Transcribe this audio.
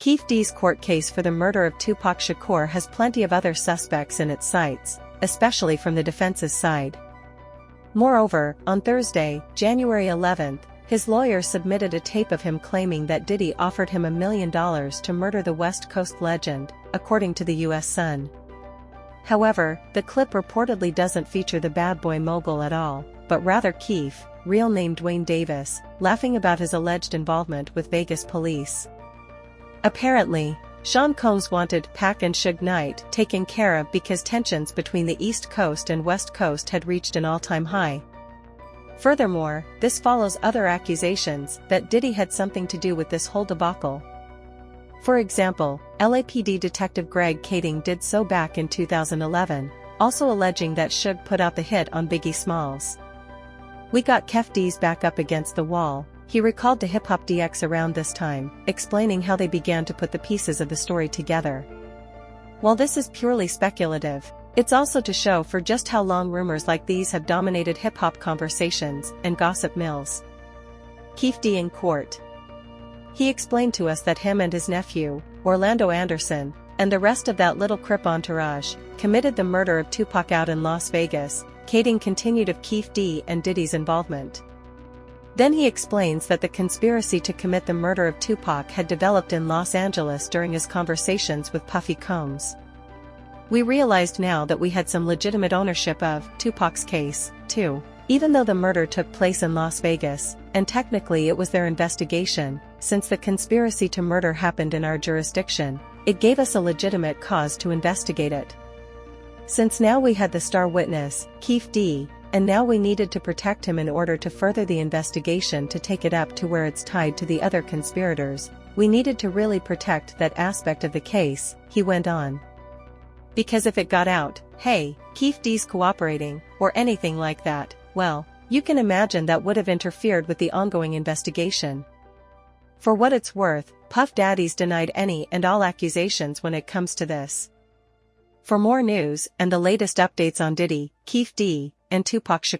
Keefe D's court case for the murder of Tupac Shakur has plenty of other suspects in its sights, especially from the defense's side. Moreover, on Thursday, January 11, his lawyer submitted a tape of him claiming that Diddy offered him $1 million to murder the West Coast legend, according to the U.S. Sun. However, the clip reportedly doesn't feature the bad boy mogul at all, but rather Keefe, real name Dwayne Davis, laughing about his alleged involvement with Vegas police. Apparently, Sean Combs wanted Pac and Suge Knight taken care of because tensions between the East Coast and West Coast had reached an all-time high. Furthermore, this follows other accusations that Diddy had something to do with this whole debacle. For example, LAPD Detective Greg Kading did so back in 2011, also alleging that Suge put out the hit on Biggie Smalls. "We got Keefe D's back up against the wall," he recalled to Hip Hop DX around this time, explaining how they began to put the pieces of the story together. While this is purely speculative, it's also to show for just how long rumors like these have dominated hip-hop conversations and gossip mills. Keefe D in court. He explained to us that him and his nephew, Orlando Anderson, and the rest of that little Crip entourage, committed the murder of Tupac out in Las Vegas. Kading continued of Keefe D and Diddy's involvement. Then he explains that the conspiracy to commit the murder of Tupac had developed in Los Angeles during his conversations with Puffy Combs. "We realized now that we had some legitimate ownership of Tupac's case, too. Even though the murder took place in Las Vegas, and technically it was their investigation, since the conspiracy to murder happened in our jurisdiction, it gave us a legitimate cause to investigate it. Since now we had the star witness, Keefe D, and now we needed to protect him in order to further the investigation to take it up to where it's tied to the other conspirators, we needed to really protect that aspect of the case," he went on. "Because if it got out, hey, Keefe D's cooperating, or anything like that, well, you can imagine that would have interfered with the ongoing investigation." For what it's worth, Puff Daddy's denied any and all accusations when it comes to this. For more news and the latest updates on Diddy, Keefe D, and Tupac Shakur,